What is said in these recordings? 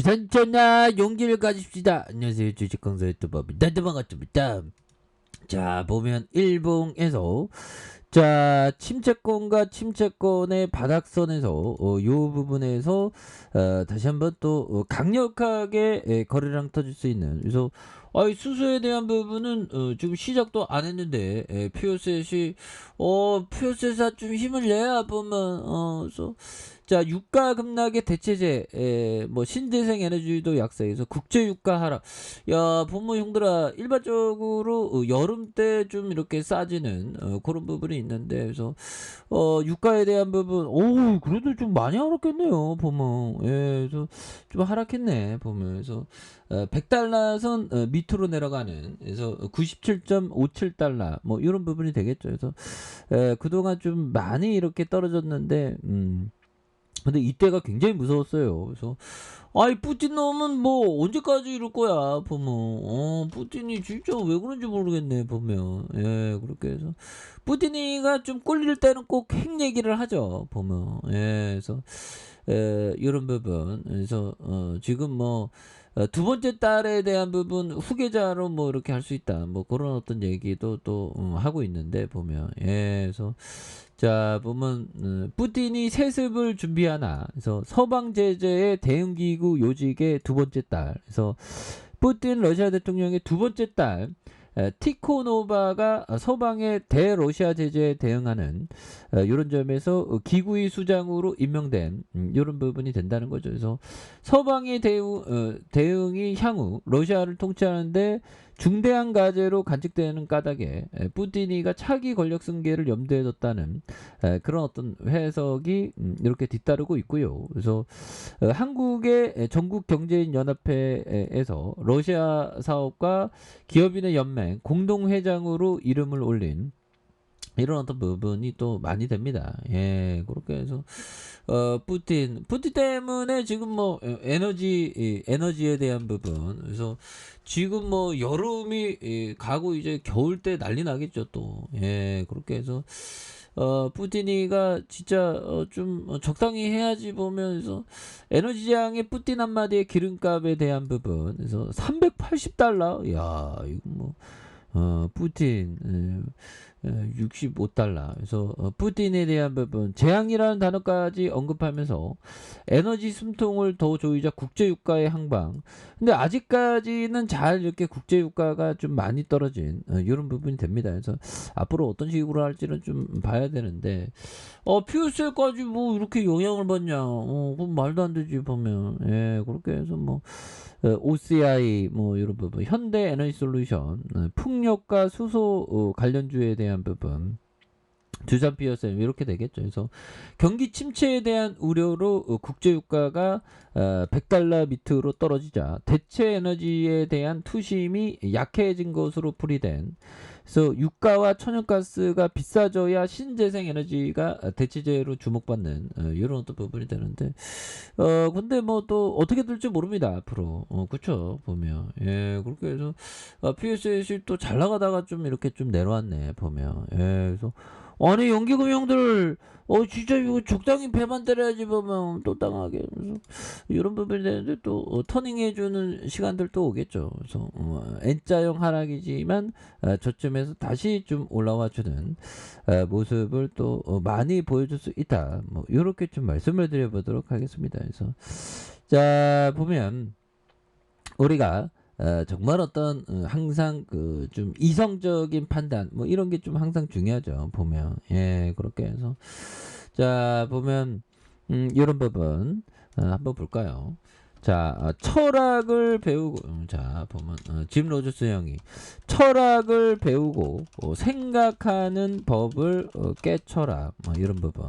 주산전화 용기를 가집시다. 안녕하세요, 주식강사 유튜버입니다. 반갑습니다. 자, 보면 일봉에서 침체권과 침체권의 바닥선에서 요 부분에서 다시 한번 또 강력하게 거래량 터질 수 있는, 그래서 수수에 대한 부분은 지금 시작도 안 했는데 피오셋이 피오셋이 좀 힘을 내야 보면 그래서 유가 급락의 대체제, 뭐 신재생 에너지도 약세에서 국제 유가 하락. 야, 보면 형들아, 일반적으로 여름 때 좀 이렇게 싸지는 그런 부분이 있는데, 그래서 유가에 대한 부분, 그래도 좀 많이 하락했네요, 보면. 예, 그래서 좀 하락했네, 보면. 그래서 100달러 선 밑으로 내려가는, 그래서 97.57달러 뭐 이런 부분이 되겠죠. 그래서 그동안 좀 많이 이렇게 떨어졌는데, 근데 이때가 굉장히 무서웠어요. 그래서 푸틴 놈은 뭐 언제까지 이럴 거야 보면. 푸틴이 진짜 왜 그런지 모르겠네 보면. 예, 그렇게 해서 푸틴이가 좀 꼴릴 때는 꼭 핵 얘기를 하죠 보면. 예, 그래서 이런 부분. 그래서 지금 뭐 두 번째 딸에 대한 부분 후계자로 뭐 이렇게 할 수 있다, 뭐 그런 어떤 얘기도 또 하고 있는데 보면. 예, 그래서 보면 푸틴이 세습을 준비하나, 그래서 서방 제재의 대응 기구 요직의 두 번째 딸, 그래서 푸틴 러시아 대통령의 두 번째 딸 티코노바가 서방의 대러시아 제재에 대응하는 이런 점에서 기구의 수장으로 임명된 이런 부분이 된다는 거죠. 그래서 서방의 대응이 향후 러시아를 통치하는데 중대한 과제로 간직되는 까닭에 푸틴이가 차기 권력 승계를 염두에 뒀다는 그런 어떤 해석이 이렇게 뒤따르고 있고요. 그래서 한국의 전국경제인연합회에서 러시아 사업과 기업인의 연맹 공동회장으로 이름을 올린 이런 어떤 부분이 또 많이 됩니다. 예, 그렇게 해서 푸틴 때문에 지금 뭐 에너지에 대한 부분, 그래서 지금 뭐 여름이 가고 이제 겨울 때 난리 나겠죠 또. 예, 그렇게 해서 푸틴이가 진짜 좀 적당히 해야지 보면서 에너지장의 푸틴 한마디의 기름값에 대한 부분, 그래서 380달러. 야, 이거 뭐 푸틴 65달러. 그래서 푸틴에 대한 부분 재앙이라는 단어까지 언급하면서 에너지 숨통을 더 조이자 국제유가의 항방. 근데 아직까지는 잘 이렇게 국제유가가 좀 많이 떨어진 이런 부분이 됩니다. 그래서 앞으로 어떤 식으로 할지는 좀 봐야 되는데, 피우스까지 뭐 이렇게 영향을 받냐? 그건 말도 안 되지 보면. 예, 그렇게 해서 뭐 OCI 뭐 이런 부분, 현대에너지솔루션, 풍력과 수소 관련주에 대한 부분, 두산 피어셈 이렇게 되겠죠. 그래서 경기 침체에 대한 우려로 국제유가가 100달러 밑으로 떨어지자 대체 에너지에 대한 투심이 약해진 것으로 풀이된, 그래서 유가와 천연가스가 비싸져야 신재생 에너지가 대체제로 주목받는 이런 어떤 부분이 되는데, 근데 뭐 또 어떻게 될지 모릅니다 앞으로. 그쵸 보면. 예, 그렇게 해서 PSS이 또 잘 나가다가 좀 이렇게 좀 내려왔네 보면. 예, 그래서 아니 연기금 형들 진짜 이거 적당히 배만 때려야지 보면 또 당하게. 그래서 이런 부분이 되는데 또 터닝해주는 시간들도 오겠죠. 그래서 N자형 하락이지만 저쯤에서 다시 좀 올라와주는 모습을 또 많이 보여줄 수 있다, 뭐 이렇게 좀 말씀을 드려보도록 하겠습니다. 그래서 보면 우리가 정말 어떤 항상 그 좀 이성적인 판단 뭐 이런 게 좀 항상 중요하죠 보면. 예, 그렇게 해서 보면 이런 부분 한번 볼까요? 철학을 배우고, 보면 짐 로저스 형이 철학을 배우고 생각하는 법을 깨쳐라, 뭐 이런 부분.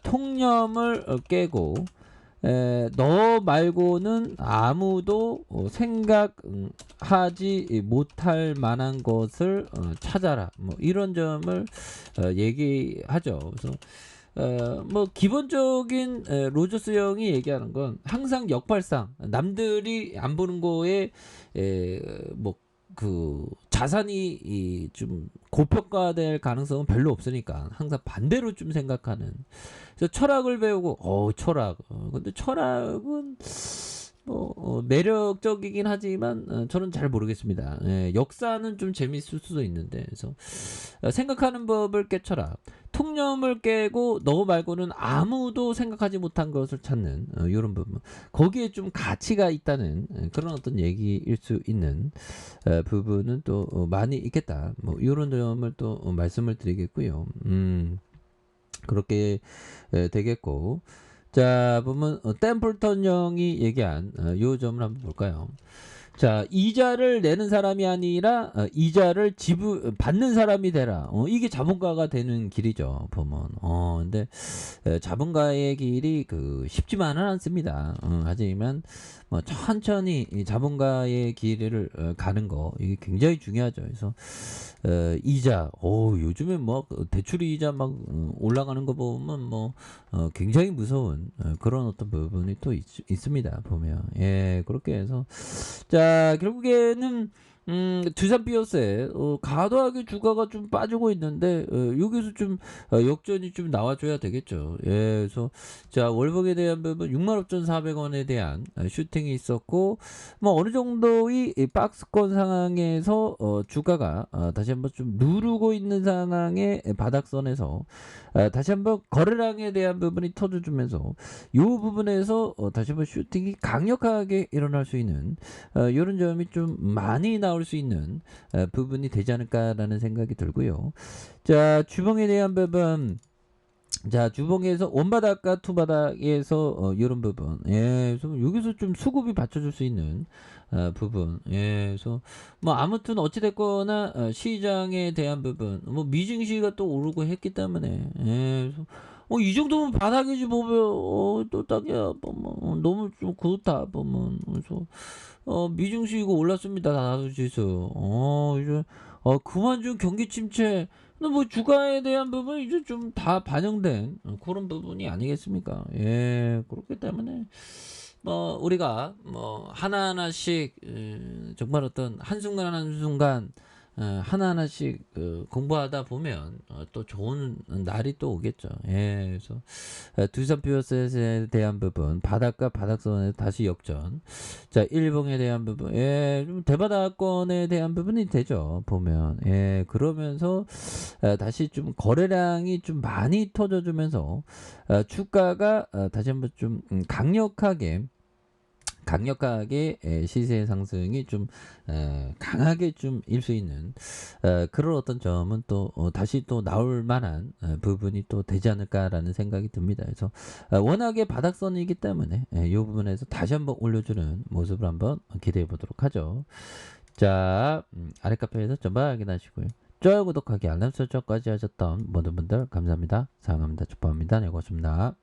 통념을 깨고 너 말고는 아무도 생각하지 못할 만한 것을 찾아라, 뭐 이런 점을 얘기하죠. 그래서 뭐 기본적인 로저스 형이 얘기하는 건 항상 역발상, 남들이 안 보는 거에 뭐 그 자산이 좀 고평가될 가능성은 별로 없으니까 항상 반대로 좀 생각하는. 그래서 철학을 배우고 철학. 근데 철학은 매력적이긴 하지만 저는 잘 모르겠습니다. 예, 역사는 좀 재밌을 수도 있는데 그래서 생각하는 법을 깨쳐라. 통념을 깨고 너 말고는 아무도 생각하지 못한 것을 찾는 요런 부분. 거기에 좀 가치가 있다는 그런 어떤 얘기일 수 있는 부분은 또 많이 있겠다. 뭐 요런 점을 또 말씀을 드리겠고요. 그렇게 되겠고. 자, 보면 템플턴 형이 얘기한 요 점을 한번 볼까요? 자, 이자를 내는 사람이 아니라 이자를 받는 사람이 되라. 이게 자본가가 되는 길이죠. 보면. 근데 자본가의 길이 쉽지만은 않습니다. 하지만 뭐 천천히 이 자본가의 길을 가는 거 이게 굉장히 중요하죠. 그래서 이자, 요즘에 뭐 대출 이자 막 올라가는 거 보면 뭐 굉장히 무서운 그런 어떤 부분이 또 있습니다. 보면 예 그렇게 해서 자 결국에는 두산 비어스의 과도하게 주가가 좀 빠지고 있는데 여기서 좀 역전이 좀 나와줘야 되겠죠. 예, 그래서 자 월봉에 대한 부분 65,400원에 대한 슈팅이 있었고 뭐 어느 정도의 이 박스권 상황에서 주가가 다시 한번 좀 누르고 있는 상황의 바닥선에서 다시 한번 거래량에 대한 부분이 터져주면서 이 부분에서 다시 한번 슈팅이 강력하게 일어날 수 있는 이런 점이 좀 많이 나올 수 있는 부분이 되지 않을까라는 생각이 들고요. 자 주봉에 대한 부분 자 주봉에서 원바닥과 투바닥에서 이런 부분 그래서 여기서 좀 수급이 받쳐줄 수 있는 부분 그래서 뭐 아무튼 어찌됐거나 시장에 대한 부분 뭐 미증시가 또 오르고 했기 때문에 그래서 이 정도면 바닥이지 보면 또 딱이야 뭐 너무 좀 그렇다 보면 그래서 미증시 이거 올랐습니다 다우지수 이제 그만 좀 경기 침체 근데 뭐 주가에 대한 부분 이제 좀 다 반영된 그런 부분이 아니겠습니까? 예, 그렇기 때문에 뭐 우리가 뭐 하나하나씩 정말 어떤 한순간 한순간 하나하나씩 공부하다 보면 또 좋은 날이 또 오겠죠. 예, 그래서 두산 비어스에 대한 부분 바닥과 바닥선에 다시 역전. 자, 일봉에 대한 부분, 좀 대바닥권에 대한 부분이 되죠. 보면, 그러면서 다시 좀 거래량이 좀 많이 터져주면서 주가가 다시 한번 좀 강력하게 시세 상승이 좀 강하게 좀 일 수 있는 그런 어떤 점은 또 다시 또 나올 만한 부분이 또 되지 않을까라는 생각이 듭니다. 그래서 워낙에 바닥선이기 때문에 이 부분에서 다시 한번 올려주는 모습을 한번 기대해 보도록 하죠. 자 아래 카페에서 전방 확인하시고요. 좋아요 구독하기 알람 설정까지 하셨던 모든 분들 감사합니다. 사랑합니다. 축복합니다. 네 고맙습니다.